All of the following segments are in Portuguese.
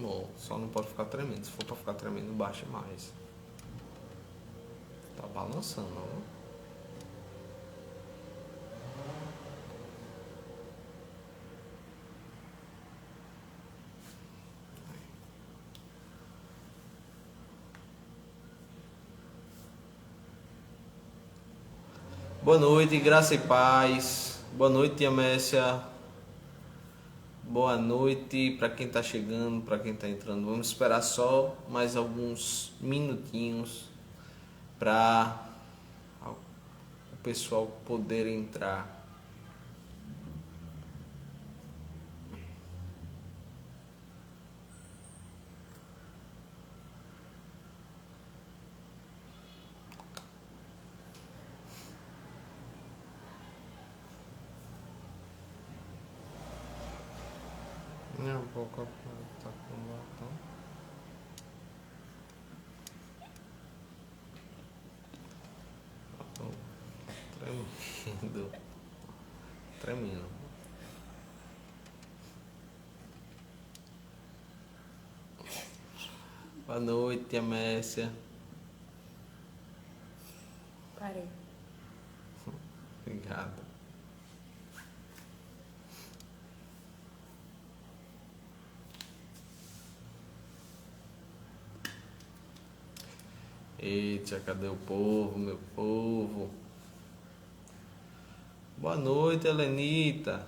Bom, só não pode ficar tremendo. Se for pra ficar tremendo, baixe mais. Tá balançando, ó. Boa noite, graça e paz. Boa noite, tia Messia. Boa noite para quem tá chegando, para quem tá entrando. Vamos esperar só mais alguns minutinhos para o pessoal poder entrar. Não, vou tá com batom. Batom tremendo. Tremendo. Boa noite, tia Messia. Parei. Obrigado. Eita, cadê o povo, meu povo? Boa noite, Helenita.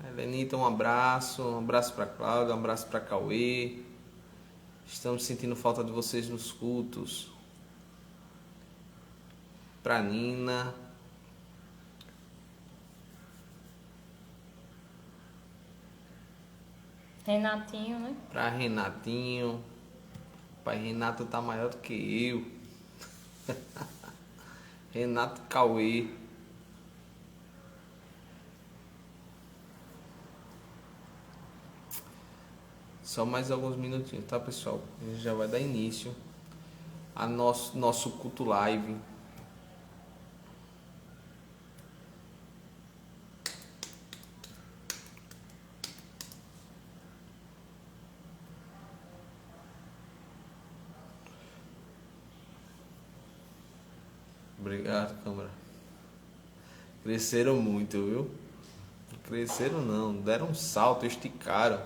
Helenita, um abraço para Cláudia, um abraço para Cauê. Estamos sentindo falta de vocês nos cultos. Pra Nina. Renatinho, né? Pra Renatinho. Pai Renato tá maior do que eu. Renato Cauê. Só mais alguns minutinhos, tá, pessoal? A gente já vai dar início a nosso culto live. Obrigado, câmera. Cresceram muito, viu? Cresceram não, deram um salto, esticaram.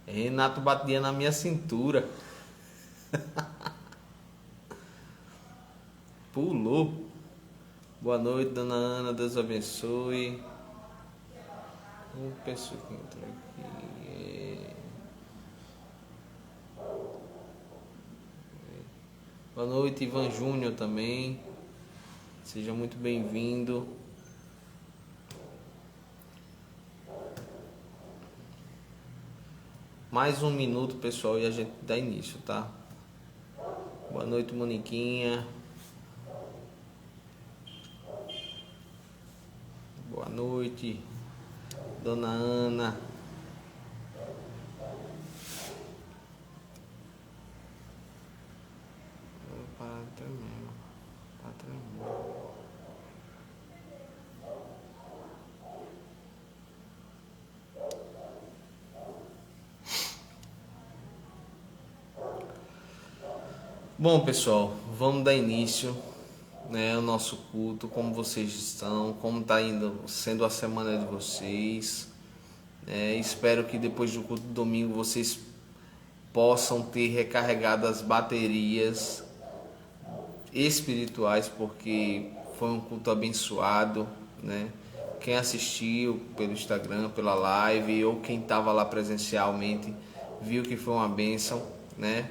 Renato batia na minha cintura. Pulou. Boa noite, dona Ana, Deus abençoe. Uma pessoa que entrou aqui. Boa noite, Ivan Júnior também. Seja muito bem-vindo. Mais um minuto, pessoal, e a gente dá início, tá? Boa noite, Moniquinha. Boa noite, dona Ana. Tá tremendo. Bom, pessoal, vamos dar início, né, ao nosso culto. Como vocês estão? Como está indo, sendo a semana de vocês? Espero que depois do culto do domingo vocês possam ter recarregado as baterias espirituais, porque foi um culto abençoado, né? Quem assistiu pelo Instagram, pela live, ou quem estava lá presencialmente, viu que foi uma bênção, né?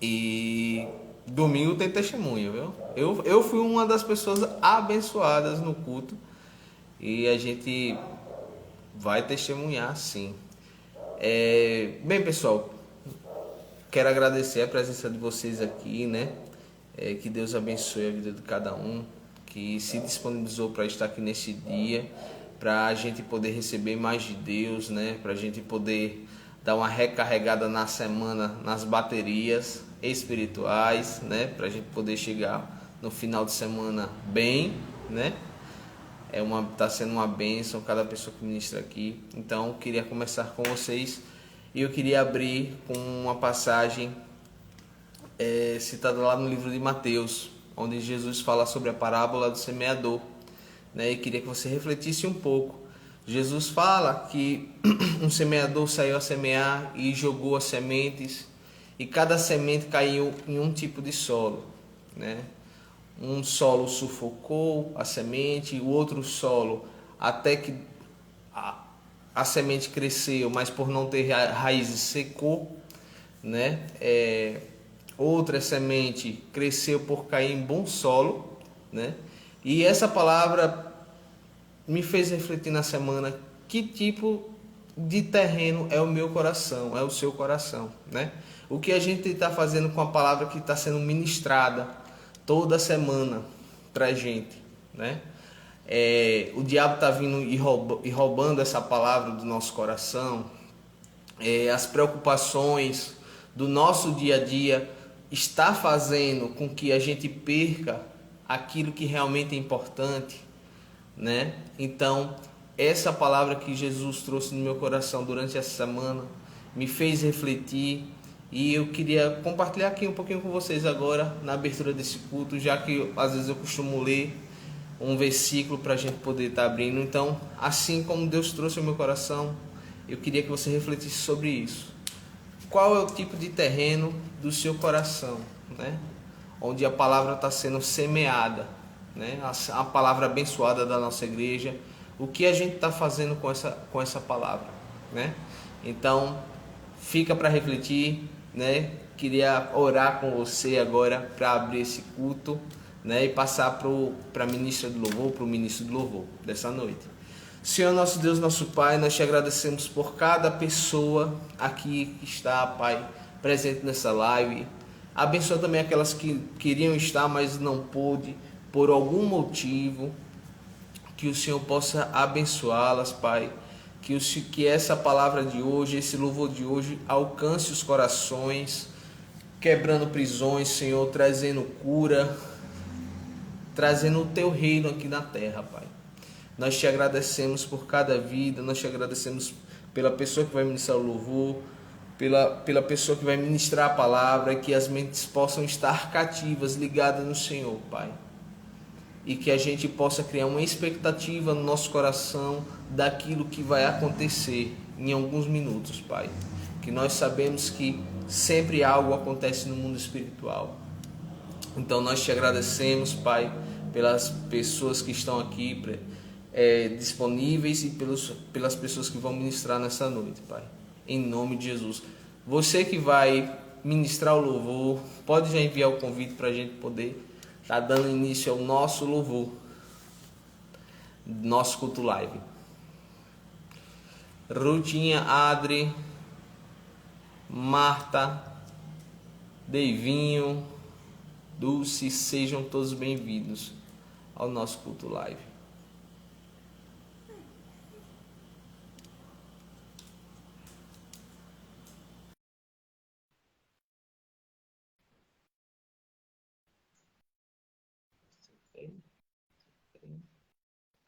E domingo tem testemunho, viu? Eu fui uma das pessoas abençoadas no culto e a gente vai testemunhar, sim. Bem, pessoal, quero agradecer a presença de vocês aqui, né? Que Deus abençoe a vida de cada um que se disponibilizou para estar aqui nesse dia, para a gente poder receber mais de Deus, né? Para a gente poder dar uma recarregada na semana nas baterias espirituais, né? Para a gente poder chegar no final de semana bem, né? Tá sendo uma bênção cada pessoa que ministra aqui. Então, queria começar com vocês e eu queria abrir com uma passagem citada lá no livro de Mateus, onde Jesus fala sobre a parábola do semeador, né? E queria que você refletisse um pouco. Jesus fala que um semeador saiu a semear e jogou as sementes, e cada semente caiu em um tipo de solo, né? Um solo sufocou a semente, o outro solo até que a semente cresceu, mas por não ter raízes secou, né? Outra semente cresceu por cair em bom solo, né? E essa palavra me fez refletir na semana que tipo de terreno é o meu coração, é o seu coração, né? O que a gente está fazendo com a palavra que está sendo ministrada toda semana para a gente, né? O diabo está vindo e roubando essa palavra do nosso coração. As preocupações do nosso dia a dia está fazendo com que a gente perca aquilo que realmente é importante, né? Então, essa palavra que Jesus trouxe no meu coração durante essa semana me fez refletir, e eu queria compartilhar aqui um pouquinho com vocês agora na abertura desse culto, já que às vezes eu costumo ler um versículo para a gente poder estar abrindo. Então, assim como Deus trouxe ao meu coração, eu queria que você refletisse sobre isso. Qual é o tipo de terreno do seu coração, né? Onde a palavra está sendo semeada, né? A palavra abençoada da nossa igreja. O que a gente está fazendo com essa palavra, né? Então, fica para refletir, né? Queria orar com você agora para abrir esse culto, né? E passar para a ministra do louvor, para o ministro do louvor dessa noite. Senhor, nosso Deus, nosso Pai, nós te agradecemos por cada pessoa aqui que está, Pai, presente nessa live. Abençoa também aquelas que queriam estar, mas não pôde, por algum motivo. Que o Senhor possa abençoá-las, Pai. Que essa palavra de hoje, esse louvor de hoje, alcance os corações, quebrando prisões, Senhor, trazendo cura, trazendo o Teu reino aqui na terra, Pai. Nós te agradecemos por cada vida, nós te agradecemos pela pessoa que vai ministrar o louvor, pela pessoa que vai ministrar a palavra, que as mentes possam estar cativas, ligadas no Senhor, Pai. E que a gente possa criar uma expectativa no nosso coração daquilo que vai acontecer em alguns minutos, Pai. Que nós sabemos que sempre algo acontece no mundo espiritual. Então nós te agradecemos, Pai, pelas pessoas que estão aqui disponíveis e pelas pessoas que vão ministrar nessa noite, Pai. Em nome de Jesus. Você que vai ministrar o louvor, pode já enviar o convite para a gente poder estar dando início ao nosso louvor, nosso culto live. Rutinha, Adri, Marta, Deivinho, Dulce, sejam todos bem-vindos ao nosso culto live.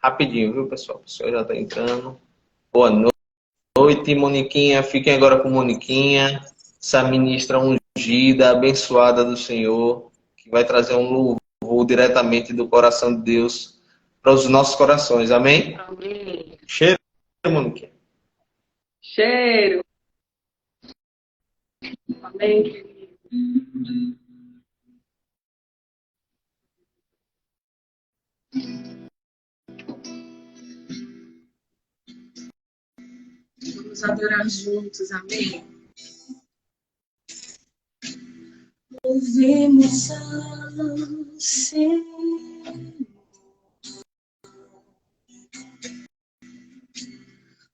Rapidinho, viu, pessoal? O pessoal já está entrando. Boa noite, Moniquinha. Fiquem agora com Moniquinha, essa ministra ungida, abençoada do Senhor, que vai trazer um louvor diretamente do coração de Deus para os nossos corações. Amém? Amém. Cheiro, Moniquinha. Cheiro. Amém. Vamos adorar juntos, amém? Louvemos ao Senhor.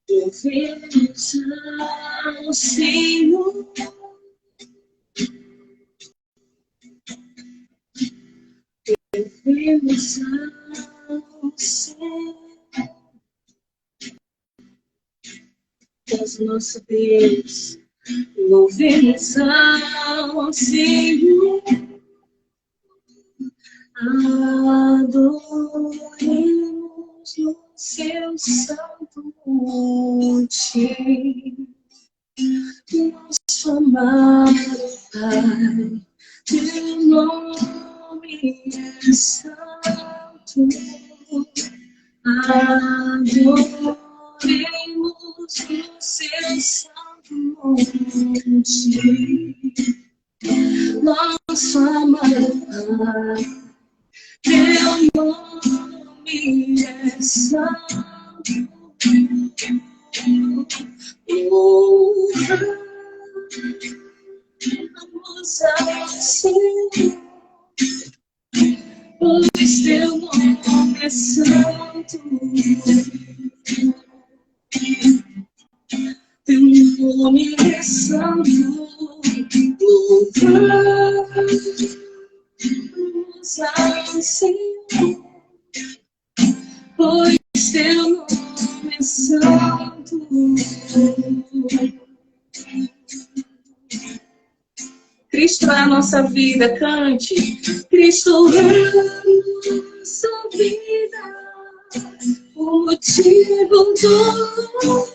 Louvemos ao Senhor. Louvemos ao Senhor. És nosso Deus, louvemos ao Senhor, adoremos no seu santo monte, nosso amado Pai, teu nome é santo, adoremos no seu santo monte, nosso amado Pai, teu nome é santo, louvamos ao Senhor, pois teu nome é santo, teu nome é santo, louvamos ao Senhor, pois teu nome é santo. Cristo é a nossa vida, cante. Cristo é a nossa vida, o motivo do amor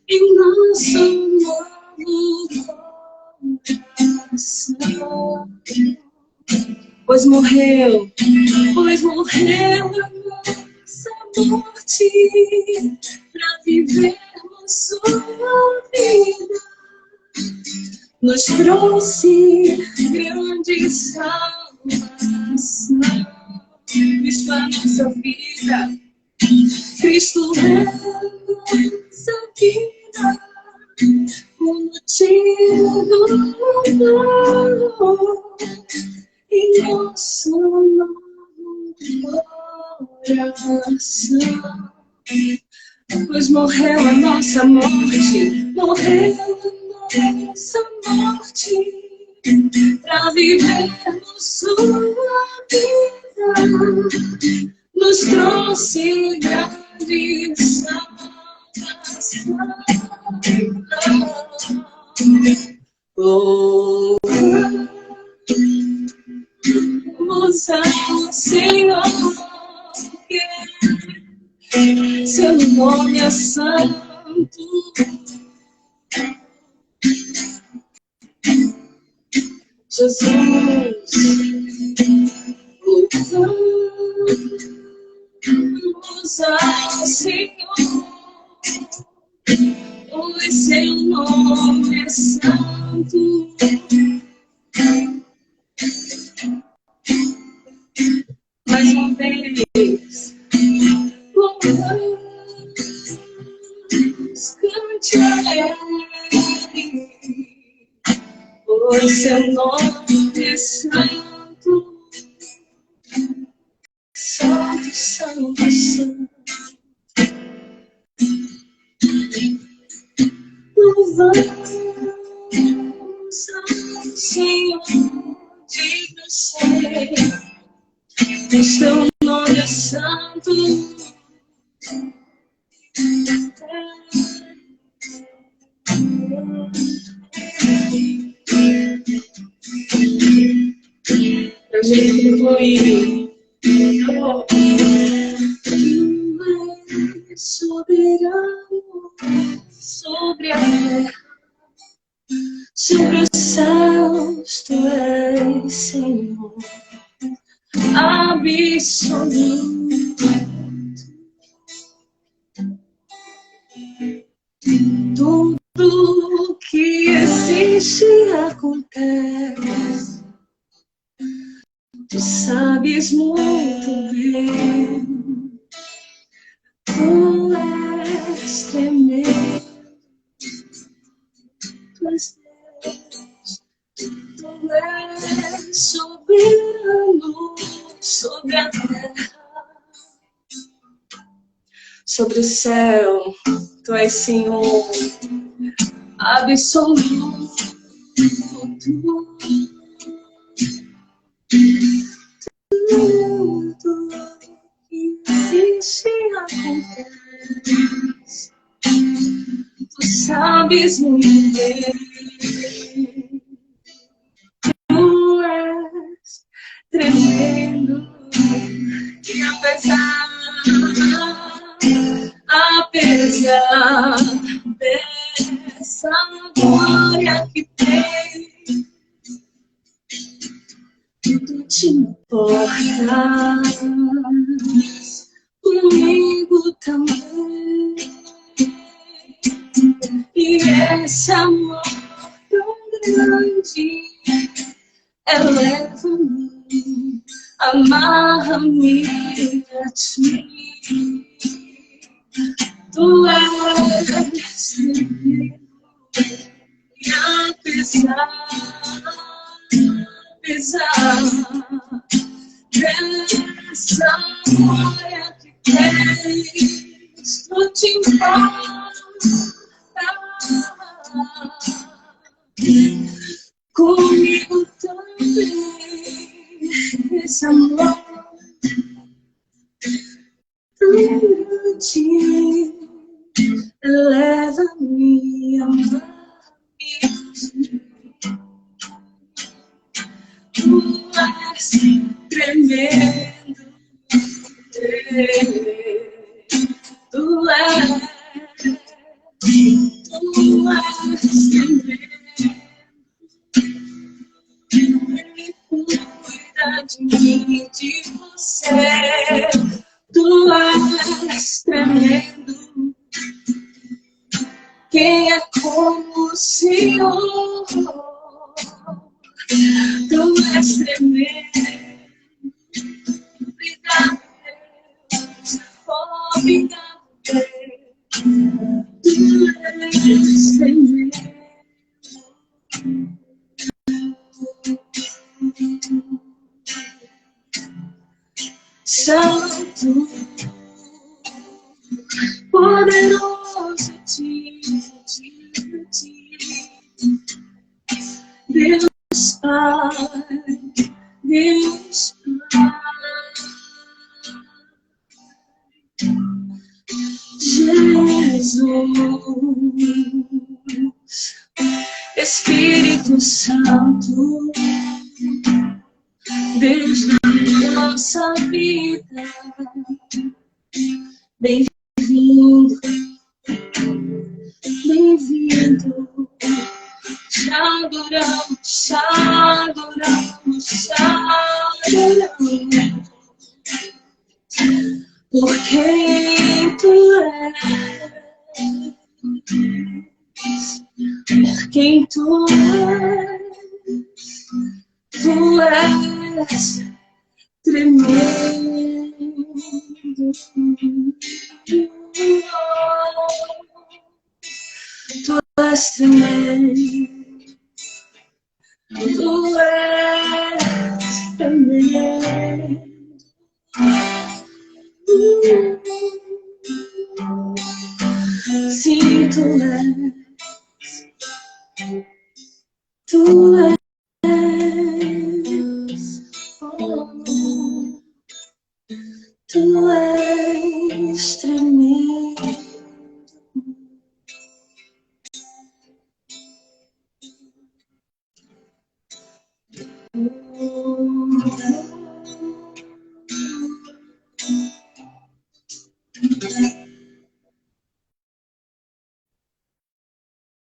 em nosso novo coração. Pois morreu a nossa morte, para vivermos sua vida. Nos trouxe grande salvação. Cristo é a nossa vida, Cristo é a nossa vida, o motivo do amor em nosso novo coração. Pois morreu a nossa morte, morreu a nossa morte, para vivermos sua vida. Nos trouxe grande salvação. Louvamos ao Senhor, seu nome é santo. Jesus, louvamos ao Senhor, pois seu nome é santo. Mais uma vez, louvamos, cante a Ele, pois seu nome é santo, santo, santo, santo. Louvamos ao Senhor, digno ser, o seu nome é santo. A gente concluir. Soberano sobre a terra, sobre os céus, tu és Senhor absoluto. Tudo que existe acontece, tu sabes muito bem. Tu és tremendo, tu és Deus, tu és soberano sobre a terra, sobre o céu, tu és Senhor absoluto. Tudo que existe acontece, tu sabes abismo me vê. Tu és tremendo, e apesar dessa glória que tem, tu te importas comigo também. E esse amor tão grande eleva-me, amarra-me a ti. Tu és tremendo, e apesar dessa glória que tens, tu te importas comigo também. Esse amor tão grande leva-me a amar-me. Tu és tremendo, tu és tremendo, ele cuida de mim, de você. Tu és tremendo, quem é como o Senhor? Tu és tremendo, obrigado Deus, obrigado Deus. Tu és tremendo. Santo, poderoso ti, Deus Pai, Deus Pai, Jesus, Espírito Santo, Deus da nossa vida, bem-vindo, bem-vindo. Te adoramos, te adoramos, te adoramos, por quem tu és, por quem tu és. Tu és tremendo, tu és tremendo, tu és tremendo. Sim, tu és. Tu és tremendo.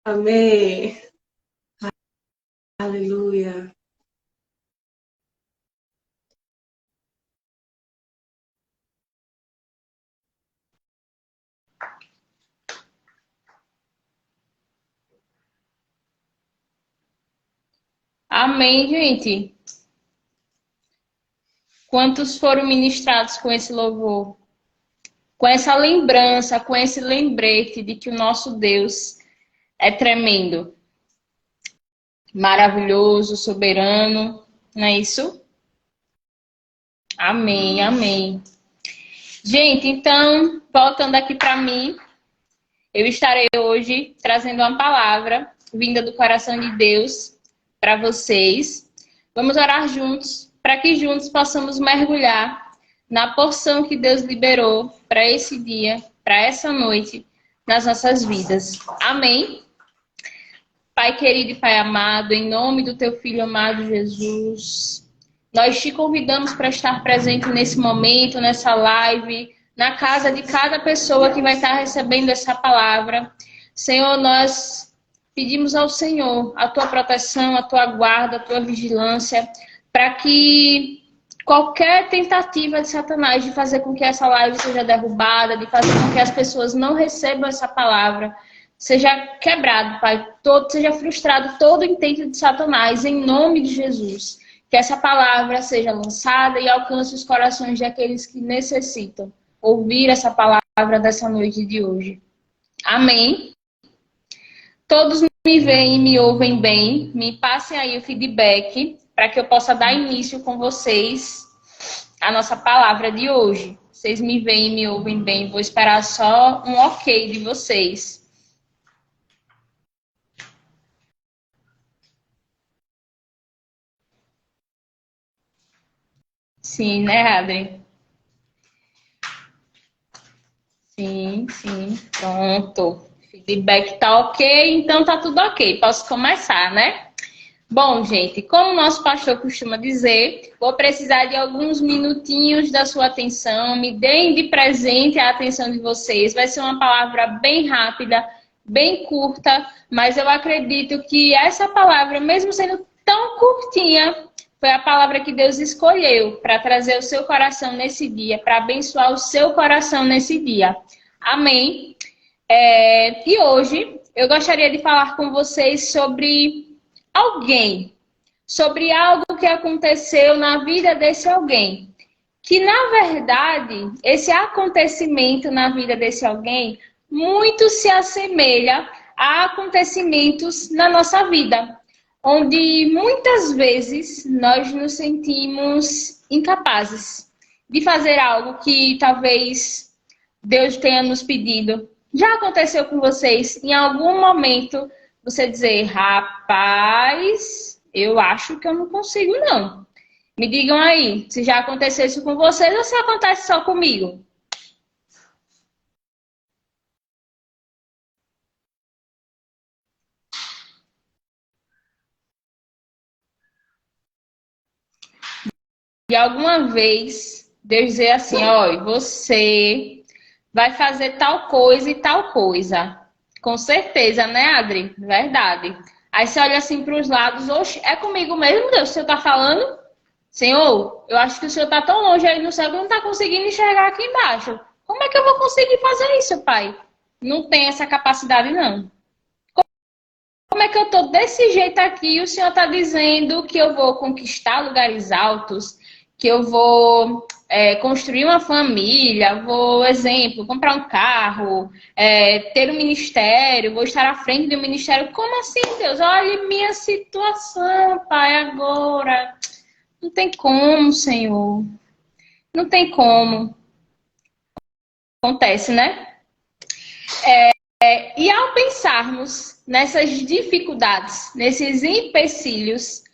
Amém. Aleluia. Amém, gente. Quantos foram ministrados com esse louvor? Com essa lembrança, com esse lembrete de que o nosso Deus é tremendo, maravilhoso, soberano, não é isso? Amém, amém. Gente, então, voltando aqui para mim, eu estarei hoje trazendo uma palavra vinda do coração de Deus para vocês. Vamos orar juntos, para que juntos possamos mergulhar na porção que Deus liberou para esse dia, para essa noite, nas nossas vidas. Amém? Pai querido e Pai amado, em nome do teu Filho amado Jesus, nós te convidamos para estar presente nesse momento, nessa live, na casa de cada pessoa que vai estar recebendo essa palavra. Senhor, nós pedimos ao Senhor a tua proteção, a tua guarda, a tua vigilância, para que qualquer tentativa de Satanás de fazer com que essa live seja derrubada, de fazer com que as pessoas não recebam essa palavra, seja quebrado, Pai, seja frustrado todo o intento de Satanás, em nome de Jesus. Que essa palavra seja lançada e alcance os corações daqueles que necessitam ouvir essa palavra dessa noite de hoje. Amém. Todos me veem e me ouvem bem. Me passem aí o feedback para que eu possa dar início com vocês à nossa palavra de hoje. Vocês me veem e me ouvem bem. Vou esperar só um ok de vocês. Sim, né, Adri? Sim. Pronto. Feedback tá ok, então tá tudo ok. Posso começar, né? Bom, gente, como o nosso pastor costuma dizer, vou precisar de alguns minutinhos da sua atenção. Me deem de presente a atenção de vocês. Vai ser uma palavra bem rápida, bem curta, mas eu acredito que essa palavra, mesmo sendo tão curtinha, foi a palavra que Deus escolheu para trazer o seu coração nesse dia, para abençoar o seu coração nesse dia. Amém? E hoje eu gostaria de falar com vocês sobre alguém, sobre algo que aconteceu na vida desse alguém. Que, na verdade, esse acontecimento na vida desse alguém muito se assemelha a acontecimentos na nossa vida, onde muitas vezes nós nos sentimos incapazes de fazer algo que talvez Deus tenha nos pedido. Já aconteceu com vocês em algum momento você dizer, rapaz, eu acho que eu não consigo não. Me digam aí, se já aconteceu isso com vocês ou se acontece só comigo? E alguma vez Deus dizer assim, olha, você vai fazer tal coisa e tal coisa. Com certeza, né, Adri? Verdade. Aí você olha assim para os lados, oxe, é comigo mesmo, Deus, o Senhor está falando? Senhor, eu acho que o Senhor está tão longe aí no céu que eu não está conseguindo enxergar aqui embaixo. Como é que eu vou conseguir fazer isso, Pai? Não tem essa capacidade, não. Como é que eu estou desse jeito aqui e o Senhor está dizendo que eu vou conquistar lugares altos, que eu vou construir uma família, vou, exemplo, comprar um carro, ter um ministério, vou estar à frente de um ministério. Como assim, Deus? Olha minha situação, Pai, agora. Não tem como, Senhor. Não tem como. Acontece, né? E ao pensarmos nessas dificuldades, nesses empecilhos,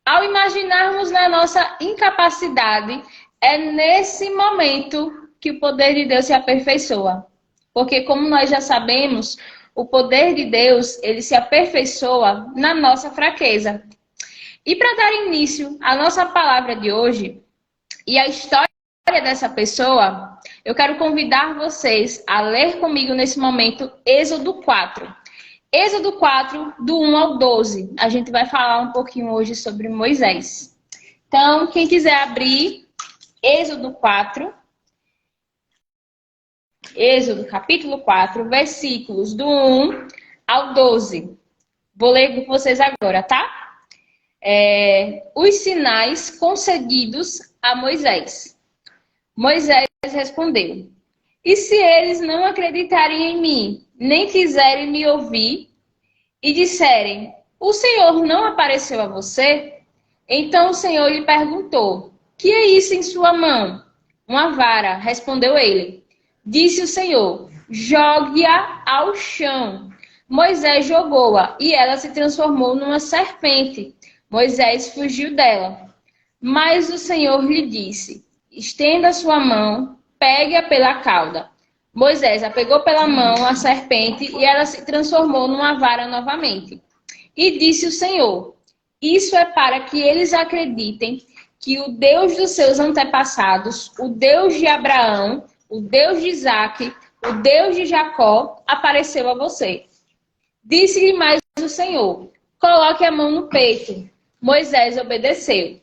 ao imaginarmos na nossa incapacidade, é nesse momento que o poder de Deus se aperfeiçoa. Porque, como nós já sabemos, o poder de Deus, ele se aperfeiçoa na nossa fraqueza. E para dar início à nossa palavra de hoje, e a história dessa pessoa, eu quero convidar vocês a ler comigo nesse momento Êxodo 4. Êxodo 4, do 1 ao 12. A gente vai falar um pouquinho hoje sobre Moisés. Então, quem quiser abrir Êxodo 4, Êxodo capítulo 4, versículos do 1 ao 12. Vou ler com vocês agora, tá? Os sinais concedidos a Moisés. Moisés respondeu: e se eles não acreditarem em mim, nem quiserem me ouvir, e disserem, o Senhor não apareceu a você? Então o Senhor lhe perguntou, que é isso em sua mão? Uma vara, respondeu ele. Disse o Senhor, jogue-a ao chão. Moisés jogou-a, e ela se transformou numa serpente. Moisés fugiu dela. Mas o Senhor lhe disse, estenda sua mão, pegue-a pela cauda. Moisés a pegou pela mão a serpente e ela se transformou numa vara novamente. E disse o Senhor: isso é para que eles acreditem que o Deus dos seus antepassados, o Deus de Abraão, o Deus de Isaque, o Deus de Jacó, apareceu a você. Disse-lhe mais o Senhor: coloque a mão no peito. Moisés obedeceu.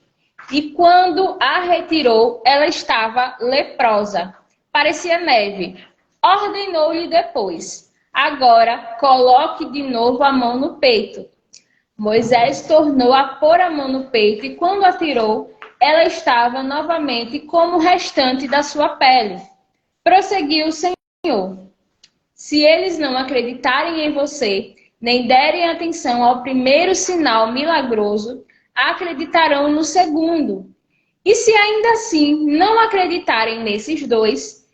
E quando a retirou, ela estava leprosa. Parecia neve. Ordenou-lhe depois: agora coloque de novo a mão no peito. Moisés tornou a pôr a mão no peito e quando a tirou, ela estava novamente como o restante da sua pele. Prosseguiu o Senhor: se eles não acreditarem em você, nem derem atenção ao primeiro sinal milagroso, acreditarão no segundo. E se ainda assim não acreditarem nesses dois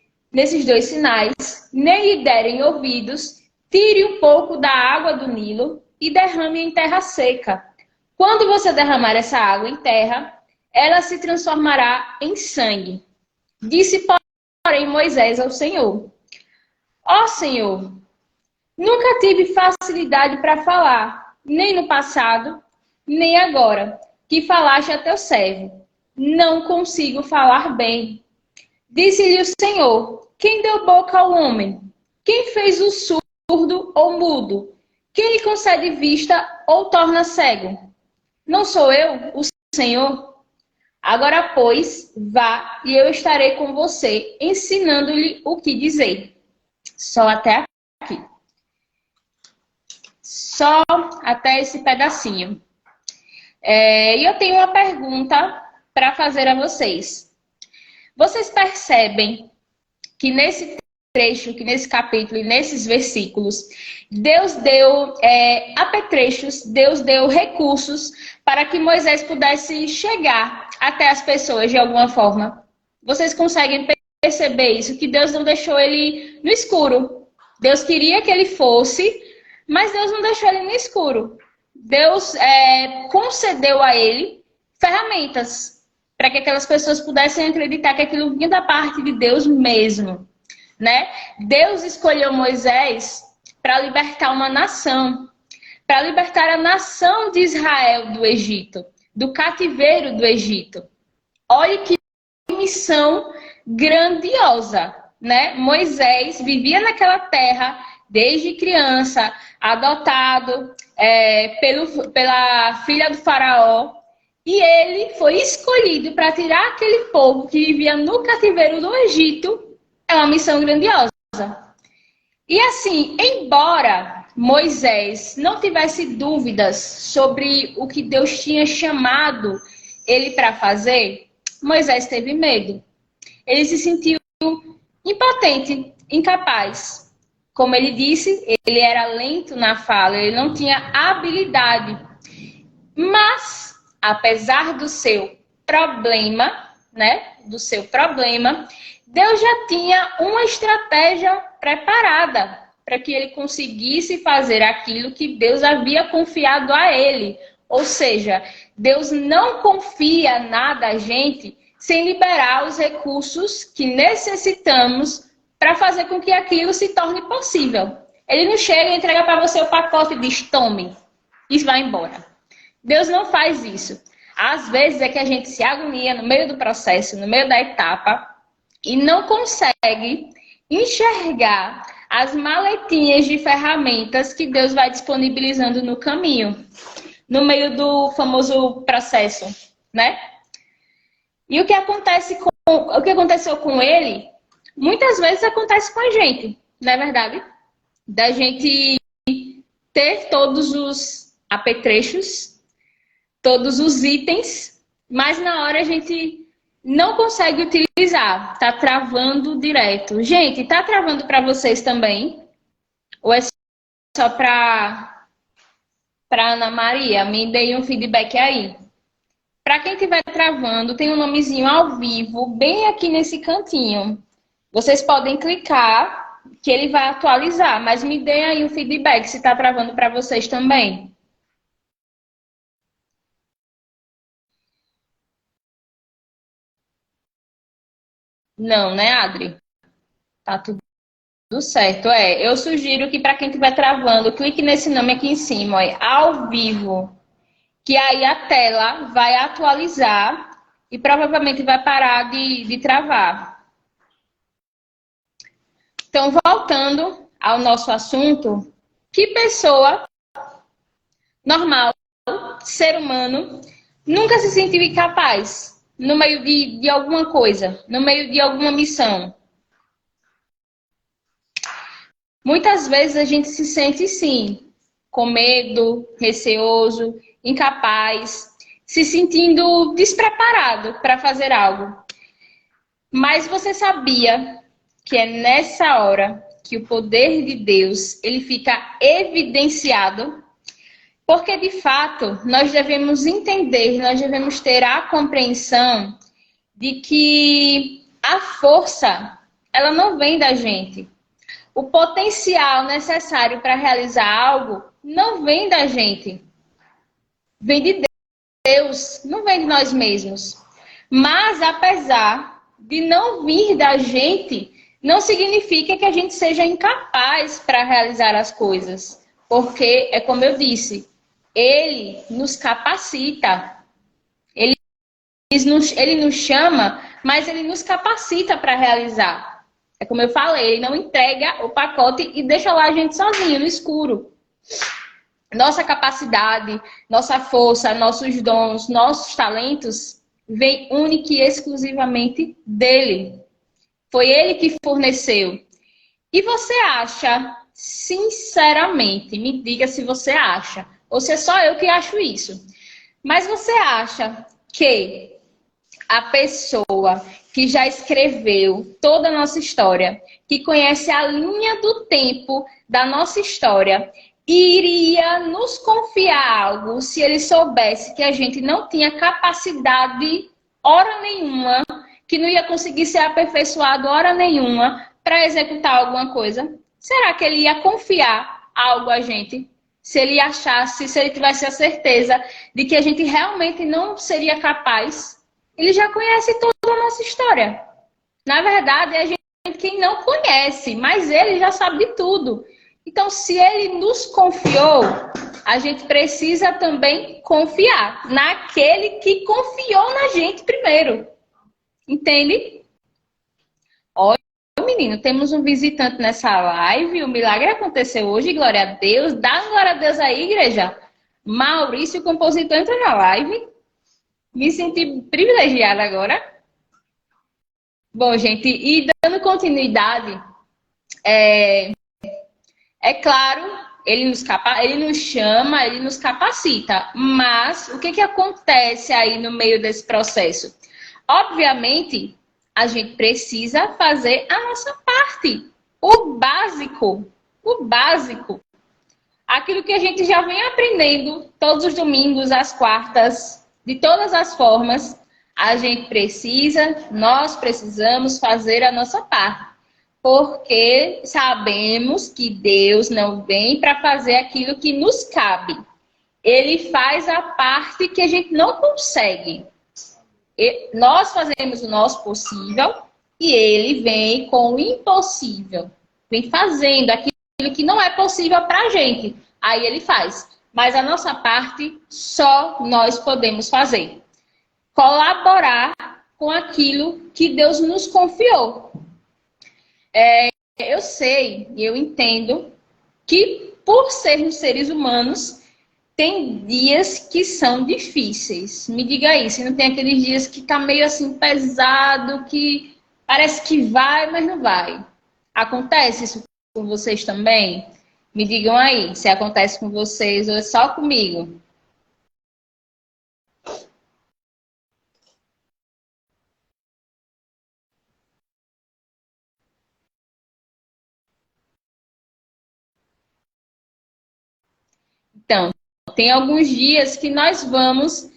sinais, nem lhe derem ouvidos, tire um pouco da água do Nilo e derrame em terra seca. Quando você derramar essa água em terra, ela se transformará em sangue. Disse, porém, Moisés ao Senhor: ó Senhor, nunca tive facilidade para falar, nem no passado, nem agora, que falaste a teu servo. Não consigo falar bem. Disse-lhe o Senhor: quem deu boca ao homem? Quem fez o surdo ou mudo? Quem lhe concede vista ou torna cego? Não sou eu, o Senhor? Agora, pois, vá e eu estarei com você, ensinando-lhe o que dizer. Só até aqui. Só até esse pedacinho. E eu tenho uma pergunta para fazer a vocês. Vocês percebem que nesse trecho, que nesse capítulo e nesses versículos, Deus deu apetrechos, Deus deu recursos para que Moisés pudesse chegar até as pessoas de alguma forma. Vocês conseguem perceber isso? Que Deus não deixou ele no escuro. Deus queria que ele fosse, mas Deus não deixou ele no escuro. Deus concedeu a ele ferramentas para que aquelas pessoas pudessem acreditar que aquilo vinha da parte de Deus mesmo, né? Deus escolheu Moisés para libertar uma nação, para libertar a nação de Israel do Egito, do cativeiro do Egito. Olha que missão grandiosa, né? Moisés vivia naquela terra desde criança, adotado pela filha do faraó, e ele foi escolhido para tirar aquele povo que vivia no cativeiro do Egito. É uma missão grandiosa. E assim, embora Moisés não tivesse dúvidas sobre o que Deus tinha chamado ele para fazer, Moisés teve medo. Ele se sentiu impotente, incapaz. Como ele disse, ele era lento na fala, ele não tinha habilidade. Mas, apesar do seu problema, né, Deus já tinha uma estratégia preparada para que ele conseguisse fazer aquilo que Deus havia confiado a ele. Ou seja, Deus não confia nada a gente sem liberar os recursos que necessitamos para fazer com que aquilo se torne possível. Ele não chega e entrega para você o pacote e diz, tome, e vai embora. Deus não faz isso. Às vezes é que a gente se agonia no meio do processo, no meio da etapa, e não consegue enxergar as maletinhas de ferramentas que Deus vai disponibilizando no caminho, no meio do famoso processo, né? E o que aconteceu com ele, muitas vezes acontece com a gente, não é verdade? Da gente ter todos os apetrechos, todos os itens, mas na hora a gente não consegue utilizar, tá travando direto. Gente, tá travando para vocês também? Ou é só para Ana Maria? Me deem um feedback aí. Para quem estiver travando, tem um nomezinho ao vivo, bem aqui nesse cantinho. Vocês podem clicar, que ele vai atualizar, mas me deem aí um feedback se está travando para vocês também. Não, né, Adri? Tá tudo certo. Eu sugiro que para quem estiver travando, clique nesse nome aqui em cima, ó, ao vivo, que aí a tela vai atualizar e provavelmente vai parar de travar. Então, voltando ao nosso assunto, que pessoa normal, ser humano, nunca se sentiu incapaz no meio de alguma coisa, no meio de alguma missão? Muitas vezes a gente se sente, sim, com medo, receoso, incapaz, se sentindo despreparado para fazer algo. Mas você sabia que é nessa hora que o poder de Deus ele fica evidenciado? Porque, de fato, nós devemos entender, nós devemos ter a compreensão de que a força, ela não vem da gente. O potencial necessário para realizar algo não vem da gente. Vem de Deus, não vem de nós mesmos. Mas, apesar de não vir da gente, não significa que a gente seja incapaz para realizar as coisas. Porque, é como eu disse, Ele nos capacita. Ele nos chama, mas Ele nos capacita para realizar. É como eu falei, Ele não entrega o pacote e deixa lá a gente sozinho, no escuro. Nossa capacidade, nossa força, nossos dons, nossos talentos, vem única e exclusivamente dEle. Foi Ele que forneceu. E você acha, sinceramente, me diga se você acha, ou se é só eu que acho isso, mas você acha que a pessoa que já escreveu toda a nossa história, que conhece a linha do tempo da nossa história, iria nos confiar algo se ele soubesse que a gente não tinha capacidade, hora nenhuma, que não ia conseguir ser aperfeiçoado hora nenhuma para executar alguma coisa? Será que ele ia confiar algo a gente? Se ele achasse, se ele tivesse a certeza de que a gente realmente não seria capaz? Ele já conhece toda a nossa história. Na verdade, é a gente quem não conhece, mas ele já sabe de tudo. Então, se ele nos confiou, a gente precisa também confiar naquele que confiou na gente primeiro. Entende? Olha, menino, temos um visitante nessa live. O milagre aconteceu hoje, glória a Deus. Dá glória a Deus aí, igreja. Maurício, o compositor, entra na live. Me senti privilegiada agora. Bom, gente, e dando continuidade, é claro, ele nos chama, ele nos capacita. Mas o que acontece aí no meio desse processo? Obviamente, a gente precisa fazer a nossa parte. O básico. O básico. Aquilo que a gente já vem aprendendo todos os domingos, às quartas, de todas as formas, nós precisamos fazer a nossa parte. Porque sabemos que Deus não vem para fazer aquilo que nos cabe. Ele faz a parte que a gente não consegue. Nós fazemos o nosso possível e ele vem com o impossível. Vem fazendo aquilo que não é possível para a gente. Aí ele faz. Mas a nossa parte só nós podemos fazer. Colaborar com aquilo que Deus nos confiou. Eu sei e eu entendo que por sermos seres humanos, tem dias que são difíceis. Me diga aí, se não tem aqueles dias que tá meio assim pesado, que parece que vai, mas não vai. Acontece isso com vocês também? Me digam aí, se acontece com vocês ou é só comigo. Então, tem alguns dias que nós vamos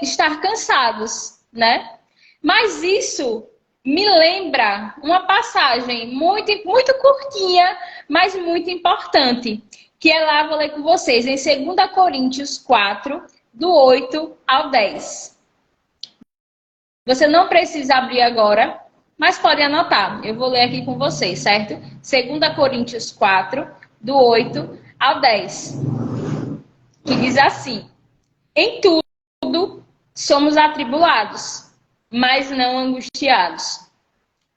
estar cansados, né? Mas isso me lembra uma passagem muito, muito curtinha, mas muito importante, que é lá, vou ler com vocês, em 2 Coríntios 4, do 8 ao 10. Você não precisa abrir agora, mas podem anotar. Eu vou ler aqui com vocês, certo? 2 Coríntios 4, do 8 ao 10, que diz assim: em tudo somos atribulados, mas não angustiados,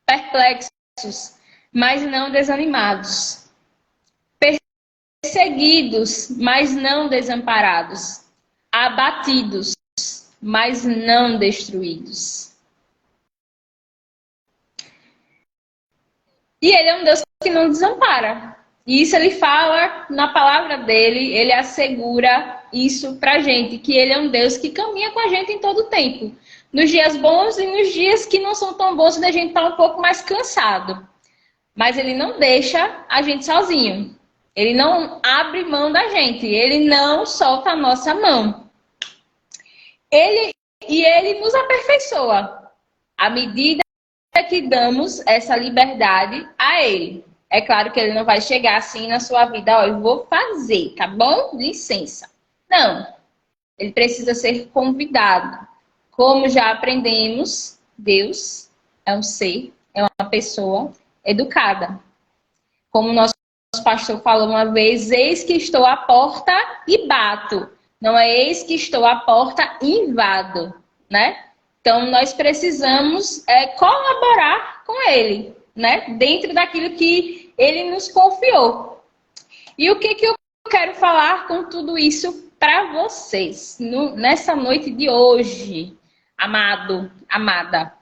perplexos, mas não desanimados, perseguidos, mas não desamparados, abatidos, mas não destruídos. E ele é um Deus que não desampara. E isso ele fala na palavra dele, ele assegura isso pra gente, que ele é um Deus que caminha com a gente em todo o tempo. Nos dias bons e nos dias que não são tão bons, a gente tá um pouco mais cansado. Mas ele não deixa a gente sozinho. Ele não abre mão da gente, ele não solta a nossa mão. Ele nos aperfeiçoa à medida que damos essa liberdade a ele. É claro que ele não vai chegar assim na sua vida, ó, eu vou fazer, tá bom? Licença. Não. Ele precisa ser convidado. Como já aprendemos, Deus é um ser, é uma pessoa educada. Como o nosso pastor falou uma vez, eis que estou à porta e bato. Não é eis que estou à porta e invado, né? Então, nós precisamos colaborar com ele, né? Dentro daquilo que ele nos confiou. E o que eu quero falar com tudo isso para vocês nessa noite de hoje, amado, amada?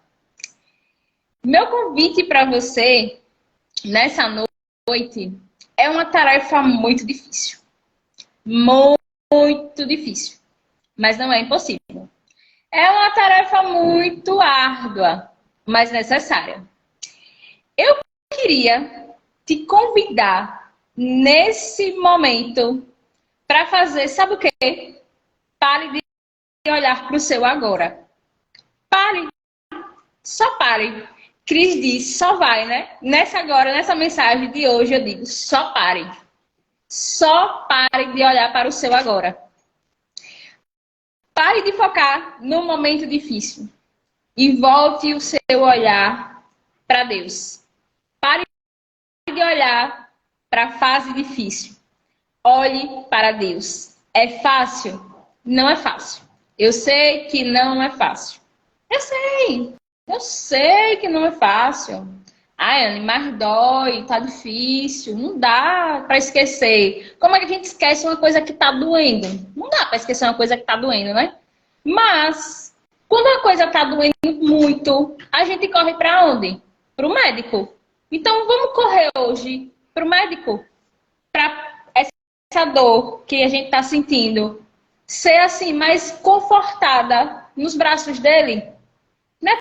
Meu convite para você nessa noite é uma tarefa muito difícil. Muito difícil. Mas não é impossível. É uma tarefa muito árdua, mas necessária. Eu queria te convidar nesse momento para fazer, sabe o quê? Pare de olhar para o seu agora. Pare. Só pare. Cris diz, só vai, né? Nessa mensagem de hoje eu digo, só pare. Só pare de olhar para o seu agora. Pare de focar no momento difícil e volte o seu olhar para Deus. Pare de olhar para a fase difícil. Olhe para Deus. É fácil? Não é fácil. Eu sei que não é fácil. Eu sei que não é fácil. Ai, Anne, mas dói, tá difícil, não dá para esquecer. Como é que a gente esquece uma coisa que tá doendo? Não dá para esquecer uma coisa que tá doendo, né? Mas, quando a coisa tá doendo muito, a gente corre para onde? Para o médico. Então, vamos correr hoje para o médico. Para essa dor que a gente tá sentindo ser assim, mais confortada nos braços dele. Não é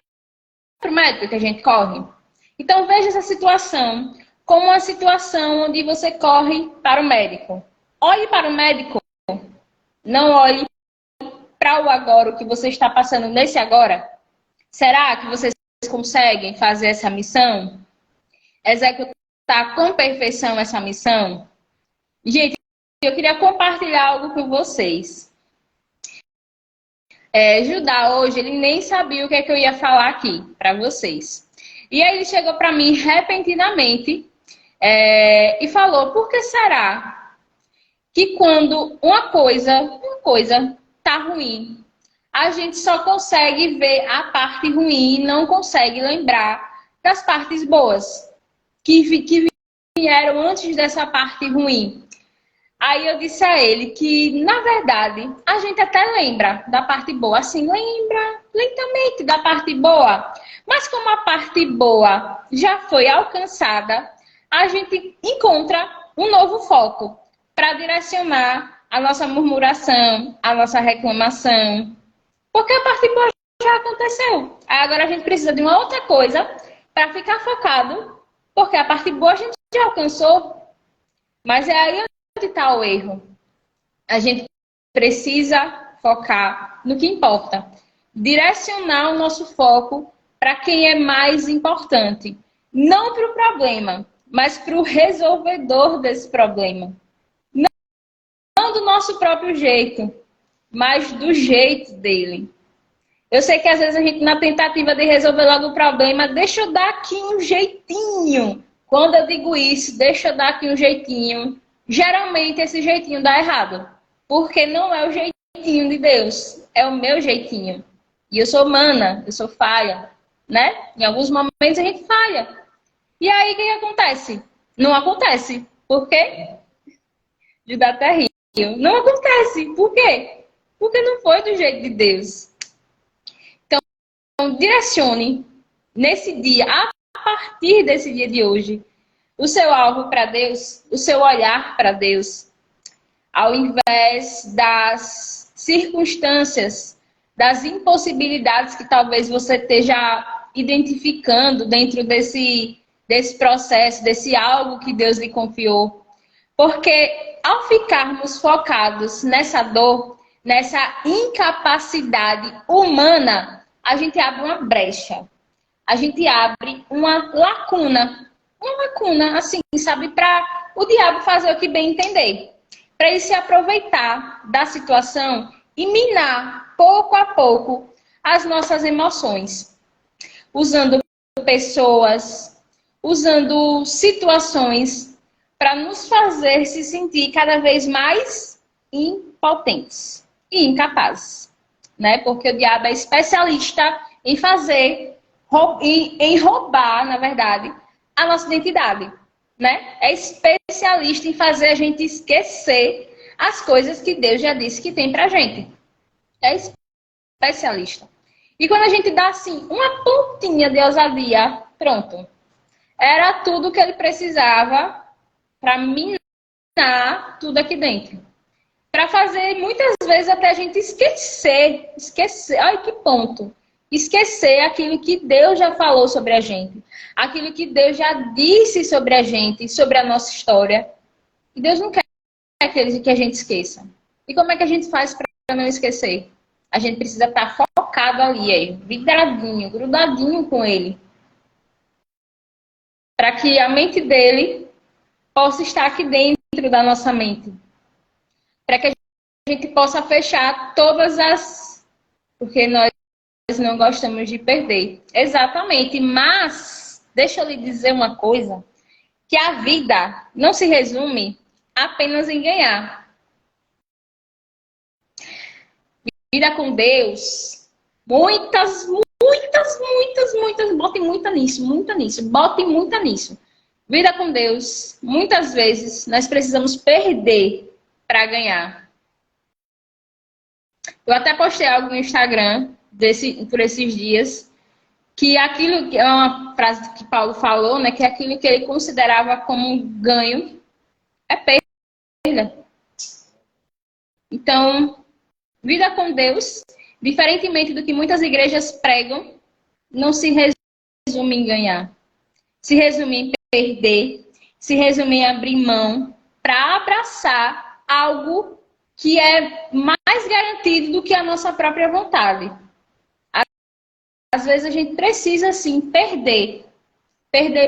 para o médico que a gente corre? Então, veja essa situação como uma situação onde você corre para o médico. Olhe para o médico, não olhe para o agora, o que você está passando nesse agora. Será que vocês conseguem fazer essa missão? Executar com perfeição essa missão? Gente, eu queria compartilhar algo com vocês. Judá, hoje, ele nem sabia o que é que eu ia falar aqui para vocês. E aí ele chegou para mim repentinamente e falou, por que será que quando uma coisa tá ruim, a gente só consegue ver a parte ruim e não consegue lembrar das partes boas que vieram antes dessa parte ruim? Aí eu disse a ele que, na verdade, a gente até lembra da parte boa, assim, lembra lentamente da parte boa. Mas como a parte boa já foi alcançada, a gente encontra um novo foco para direcionar a nossa murmuração, a nossa reclamação. Porque a parte boa já aconteceu. Agora a gente precisa de uma outra coisa para ficar focado, porque a parte boa a gente já alcançou. Mas é aí onde está o erro. A gente precisa focar no que importa. Direcionar o nosso foco para quem é mais importante. Não para o problema, mas para o resolvedor desse problema. Não do nosso próprio jeito, mas do jeito dele. Eu sei que às vezes a gente, na tentativa de resolver logo o problema, deixa eu dar aqui um jeitinho. Quando eu digo isso, deixa eu dar aqui um jeitinho, geralmente esse jeitinho dá errado. Porque não é o jeitinho de Deus, é o meu jeitinho. E eu sou humana, eu sou falha, né? Em alguns momentos a gente falha. E aí o que acontece? Não acontece. Por quê? Judá até riu. Não acontece. Por quê? Porque não foi do jeito de Deus. Então, direcione nesse dia, a partir desse dia de hoje, o seu alvo para Deus, o seu olhar para Deus, ao invés das circunstâncias, das impossibilidades que talvez você esteja identificando dentro desse processo, desse algo que Deus lhe confiou. Porque ao ficarmos focados nessa dor, nessa incapacidade humana, a gente abre uma brecha. A gente abre uma lacuna, assim, sabe, para o diabo fazer o que bem entender. Para ele se aproveitar da situação e minar, pouco a pouco, as nossas emoções. Usando pessoas, usando situações para nos fazer se sentir cada vez mais impotentes e incapazes. Né? Porque o diabo é especialista em fazer, em roubar, na verdade, a nossa identidade. Né? É especialista em fazer a gente esquecer as coisas que Deus já disse que tem pra gente. É especialista. E quando a gente dá, assim, uma pontinha de ousadia, pronto. Era tudo que ele precisava para minar tudo aqui dentro. Para fazer, muitas vezes, até a gente esquecer, ai que ponto, esquecer aquilo que Deus já falou sobre a gente, aquilo que Deus já disse sobre a gente, sobre a nossa história. E Deus não quer que a gente esqueça. E como é que a gente faz para não esquecer? A gente precisa estar focado ali, vidradinho, grudadinho com Ele. Para que a mente dele possa estar aqui dentro da nossa mente. Para que a gente possa fechar todas as... Porque nós não gostamos de perder. Exatamente. Mas, deixa eu lhe dizer uma coisa. Que a vida não se resume apenas em ganhar. Vida com Deus. Muitas, botem muita nisso. Vida com Deus, muitas vezes, nós precisamos perder para ganhar. Eu até postei algo no Instagram por esses dias, que aquilo que é uma frase que Paulo falou, né, que aquilo que ele considerava como ganho é perda. Então, vida com Deus, diferentemente do que muitas igrejas pregam, não se resume em ganhar. Se resume em perder, se resume em abrir mão para abraçar algo que é mais garantido do que a nossa própria vontade. Às vezes a gente precisa, sim, perder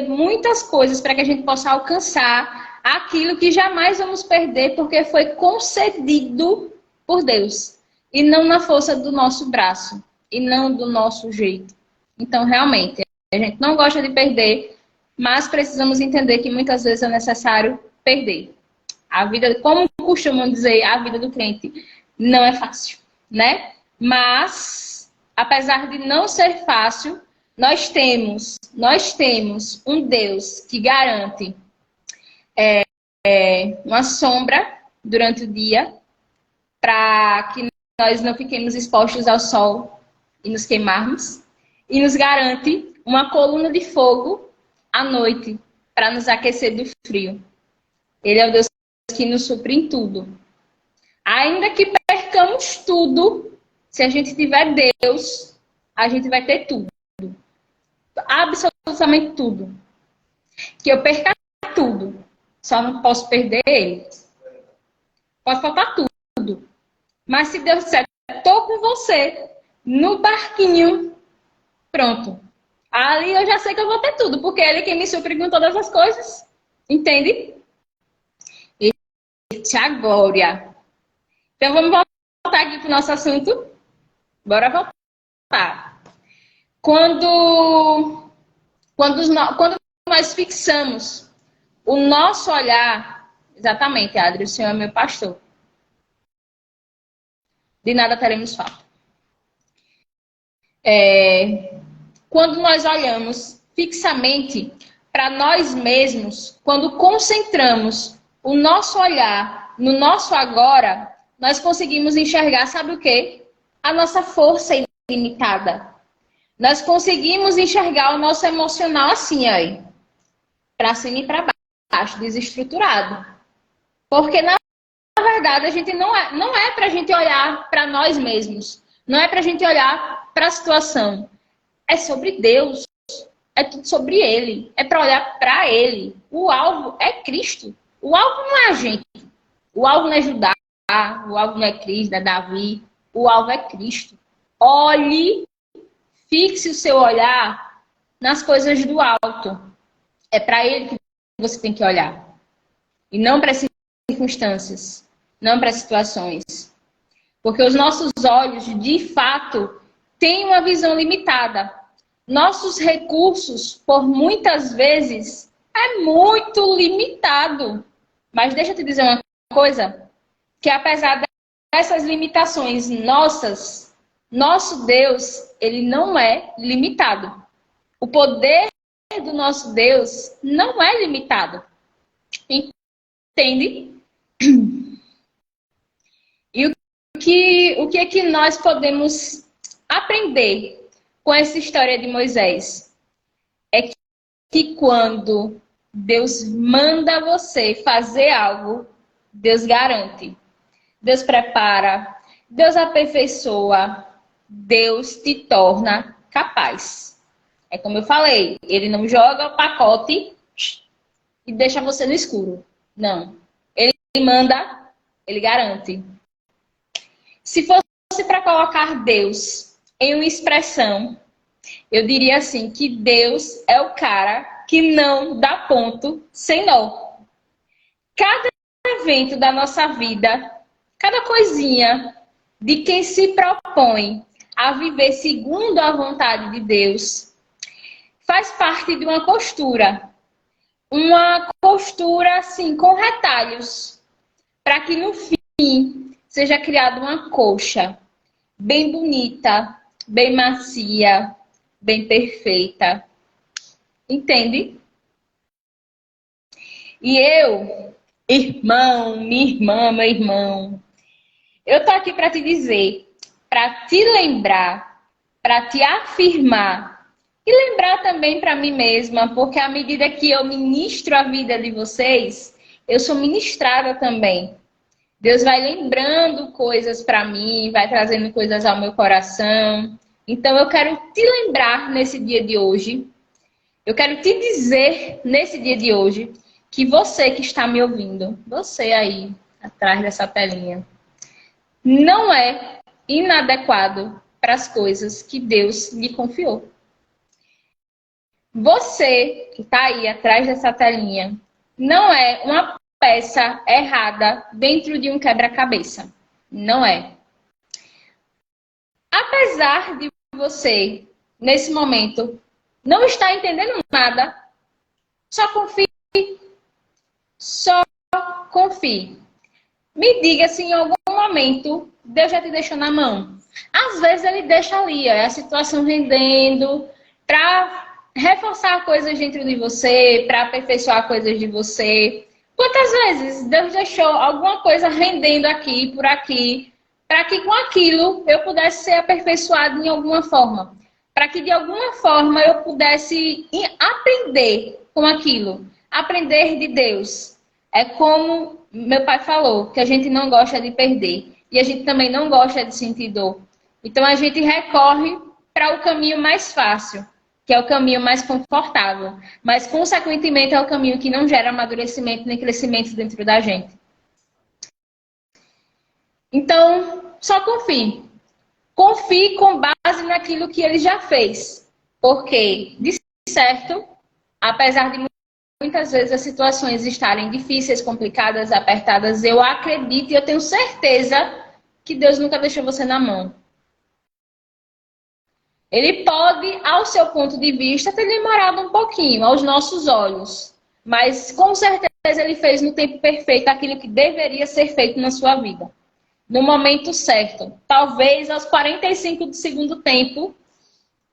muitas coisas para que a gente possa alcançar aquilo que jamais vamos perder porque foi concedido por Deus. E não na força do nosso braço. E não do nosso jeito. Então, realmente, a gente não gosta de perder, mas precisamos entender que muitas vezes é necessário perder. A vida, como costumam dizer, a vida do crente não é fácil, né? Mas, apesar de não ser fácil, nós temos um Deus que garante uma sombra durante o dia para que nós não fiquemos expostos ao sol e nos queimarmos. E nos garante uma coluna de fogo à noite para nos aquecer do frio. Ele é o Deus que nos supre em tudo. Ainda que percamos tudo, se a gente tiver Deus, a gente vai ter tudo. Absolutamente tudo. Que eu perca tudo, só não posso perder Ele. Pode faltar tudo. Mas se Deus disser, estou com você no barquinho, pronto. Ali eu já sei que eu vou ter tudo, porque Ele é quem me supre com todas as coisas. Entende? Eita, a glória. Então vamos voltar aqui para o nosso assunto? Bora voltar. Quando nós fixamos o nosso olhar, exatamente, Adri, o Senhor é meu pastor. De nada teremos falta. Quando nós olhamos fixamente para nós mesmos, quando concentramos o nosso olhar no nosso agora, nós conseguimos enxergar, sabe o quê? A nossa força ilimitada. Nós conseguimos enxergar o nosso emocional assim, aí, para cima e para baixo, desestruturado. Porque, na verdade, a gente não é para a gente olhar para nós mesmos. Não é para a gente olhar para a situação. É sobre Deus. É tudo sobre Ele. É para olhar para Ele. O alvo é Cristo. O alvo não é a gente. O alvo não é Judá. O alvo não é Cristo, não é Davi. O alvo é Cristo. Olhe, fixe o seu olhar nas coisas do alto. É para Ele que você tem que olhar. E não para as circunstâncias. Não para as situações. Porque os nossos olhos, de fato, têm uma visão limitada. Nossos recursos, por muitas vezes, é muito limitado. Mas deixa eu te dizer uma coisa, que apesar dessas limitações nossas, nosso Deus, ele não é limitado. O poder do nosso Deus não é limitado. Entende? E o que é que nós podemos aprender com essa história de Moisés? É que quando Deus manda você fazer algo, Deus garante. Deus prepara, Deus aperfeiçoa, Deus te torna capaz. É como eu falei, Ele não joga o pacote e deixa você no escuro. Não. Ele manda, Ele garante. Se fosse para colocar Deus em uma expressão, eu diria assim, que Deus é o cara que não dá ponto sem nó. Cada evento da nossa vida, cada coisinha de quem se propõe a viver segundo a vontade de Deus, faz parte de uma costura. Uma costura, assim, com retalhos, para que no fim seja criada uma colcha bem bonita, bem macia, bem perfeita. Entende? E eu, irmão, minha irmã, meu irmão, eu tô aqui para te dizer, para te lembrar, para te afirmar e lembrar também para mim mesma, porque à medida que eu ministro a vida de vocês, eu sou ministrada também. Deus vai lembrando coisas para mim, vai trazendo coisas ao meu coração. Então eu quero te lembrar nesse dia de hoje, eu quero te dizer nesse dia de hoje, que você que está me ouvindo, você aí atrás dessa telinha, não é inadequado para as coisas que Deus lhe confiou. Você que está aí atrás dessa telinha, não é uma peça errada dentro de um quebra-cabeça. Não é. Apesar de você, nesse momento, não estar entendendo nada, só confie. Só confie. Me diga se em algum momento Deus já te deixou na mão. Às vezes ele deixa ali, a situação rendendo, para reforçar coisas dentro de você, para aperfeiçoar coisas de você. Quantas vezes Deus deixou alguma coisa rendendo aqui, por aqui, para que com aquilo eu pudesse ser aperfeiçoado em alguma forma? Para que de alguma forma eu pudesse aprender com aquilo. Aprender de Deus. É como meu pai falou, que a gente não gosta de perder. E a gente também não gosta de sentir dor. Então a gente recorre para o caminho mais fácil, que é o caminho mais confortável, mas, consequentemente, é o caminho que não gera amadurecimento nem crescimento dentro da gente. Então, só confie. Confie com base naquilo que ele já fez. Porque, de certo, apesar de muitas vezes as situações estarem difíceis, complicadas, apertadas, eu acredito e eu tenho certeza que Deus nunca deixou você na mão. Ele pode, ao seu ponto de vista, ter demorado um pouquinho, aos nossos olhos. Mas, com certeza, ele fez no tempo perfeito aquilo que deveria ser feito na sua vida. No momento certo. Talvez aos 45 do segundo tempo,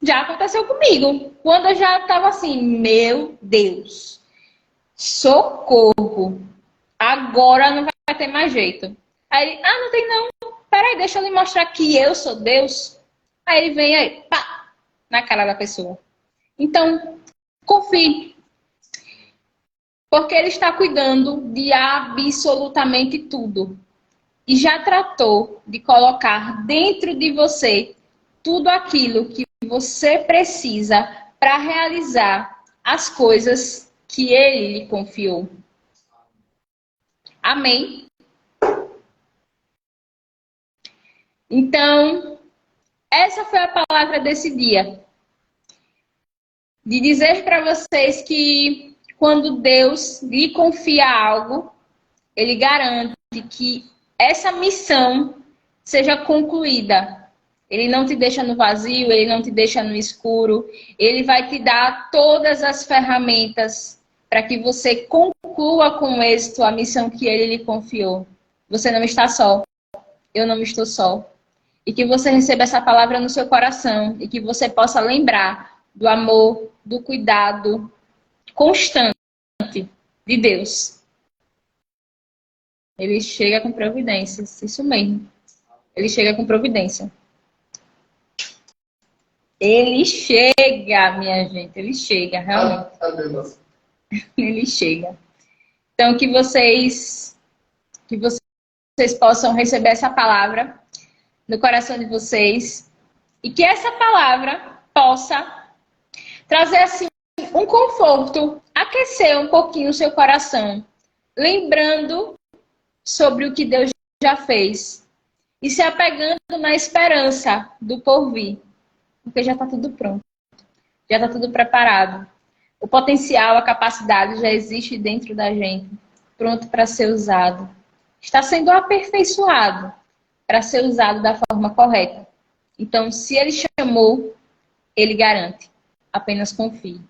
já aconteceu comigo. Quando eu já estava assim, meu Deus, socorro, agora não vai ter mais jeito. Aí ele, não tem não, peraí, deixa eu lhe mostrar que eu sou Deus. Aí ele vem aí, pá, na cara da pessoa. Então, confie. Porque ele está cuidando de absolutamente tudo. E já tratou de colocar dentro de você tudo aquilo que você precisa para realizar as coisas que ele lhe confiou. Amém? Então, essa foi a palavra desse dia. De dizer para vocês que quando Deus lhe confia algo, ele garante que essa missão seja concluída. Ele não te deixa no vazio, ele não te deixa no escuro. Ele vai te dar todas as ferramentas para que você conclua com êxito a missão que ele lhe confiou. Você não está só. Eu não estou só. E que você receba essa palavra no seu coração e que você possa lembrar do amor, do cuidado constante de Deus. Ele chega com providências, isso mesmo. Ele chega com providência. Ele chega, minha gente, ele chega, realmente. Ele chega. Então, que vocês possam receber essa palavra no coração de vocês e que essa palavra possa trazer, assim, um conforto, aquecer um pouquinho o seu coração, lembrando sobre o que Deus já fez e se apegando na esperança do porvir, porque já está tudo pronto, já está tudo preparado. O potencial, a capacidade já existe dentro da gente, pronto para ser usado. Está sendo aperfeiçoado para ser usado da forma correta. Então, se ele chamou, ele garante. Apenas confie.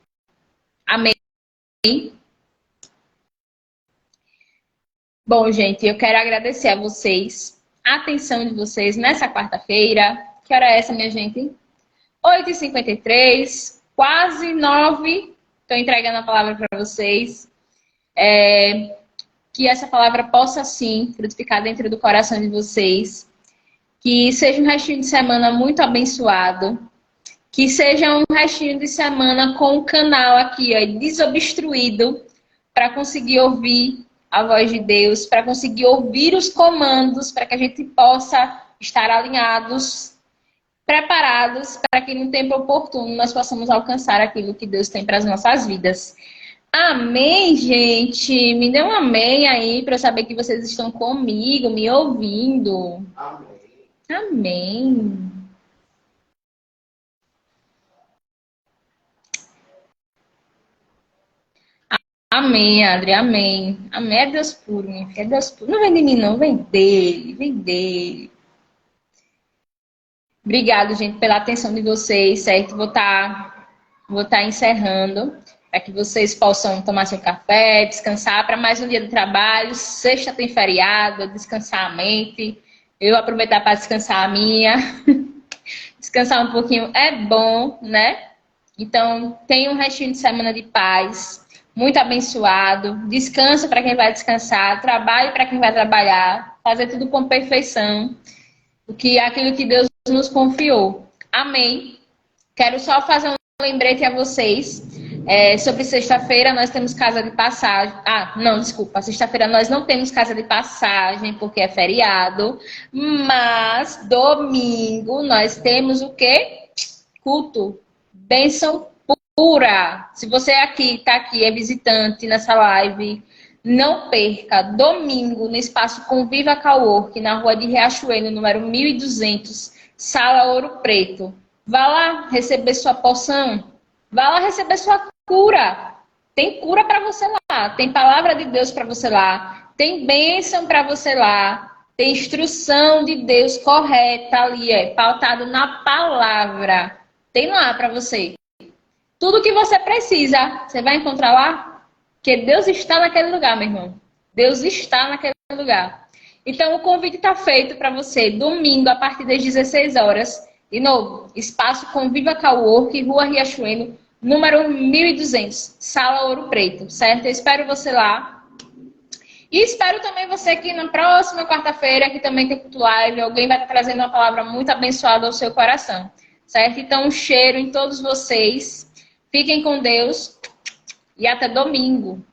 Amém? Bom, gente, eu quero agradecer a vocês, a atenção de vocês nessa quarta-feira. Que hora é essa, minha gente? 8h53, quase 9. Estou entregando a palavra para vocês. Que essa palavra possa, sim, frutificar dentro do coração de vocês. Que seja um restinho de semana muito abençoado. Que seja um restinho de semana com o canal aqui, ó, desobstruído, para conseguir ouvir a voz de Deus, para conseguir ouvir os comandos, para que a gente possa estar alinhados, preparados, para que no tempo oportuno nós possamos alcançar aquilo que Deus tem para as nossas vidas. Amém, gente? Me dê um amém aí, para eu saber que vocês estão comigo, me ouvindo. Amém. Amém. Amém, Adri, amém. Amém, é Deus puro, minha filha, é Deus puro. Não vem de mim, não, vem dele, vem dele. Obrigado, gente, pela atenção de vocês, certo? Vou estar encerrando, para que vocês possam tomar seu café, descansar para mais um dia de trabalho. Sexta tem feriado, descansar a mente. Eu aproveitar para descansar a minha. Descansar um pouquinho é bom, né? Então, tenha um restinho de semana de paz. Muito abençoado, descanso para quem vai descansar, trabalho para quem vai trabalhar, fazer tudo com perfeição, aquilo que Deus nos confiou. Amém. Quero só fazer um lembrete a vocês sobre sexta-feira. Nós temos casa de passagem. Não, desculpa, sexta-feira nós não temos casa de passagem porque é feriado, mas domingo nós temos o quê? Culto, bênção pura. Se você está aqui, é visitante nessa live, não perca, domingo, no espaço Conviva Cowork, na rua de Riachuelo, número 1200, Sala Ouro Preto. Vá lá receber sua porção, vá lá receber sua cura. Tem cura para você lá, tem palavra de Deus para você lá, tem bênção para você lá, tem instrução de Deus correta ali, pautado na palavra. Tem lá para você. Tudo que você precisa, você vai encontrar lá, porque Deus está naquele lugar, meu irmão. Deus está naquele lugar. Então, o convite está feito para você, domingo, a partir das 16 horas. De novo, espaço Conviva Cowork, Rua Riachuelo, número 1200, Sala Ouro Preto, certo? Eu espero você lá. E espero também você aqui na próxima quarta-feira, que também tem culto live. Alguém vai estar trazendo uma palavra muito abençoada ao seu coração, certo? Então, um cheiro em todos vocês. Fiquem com Deus e até domingo.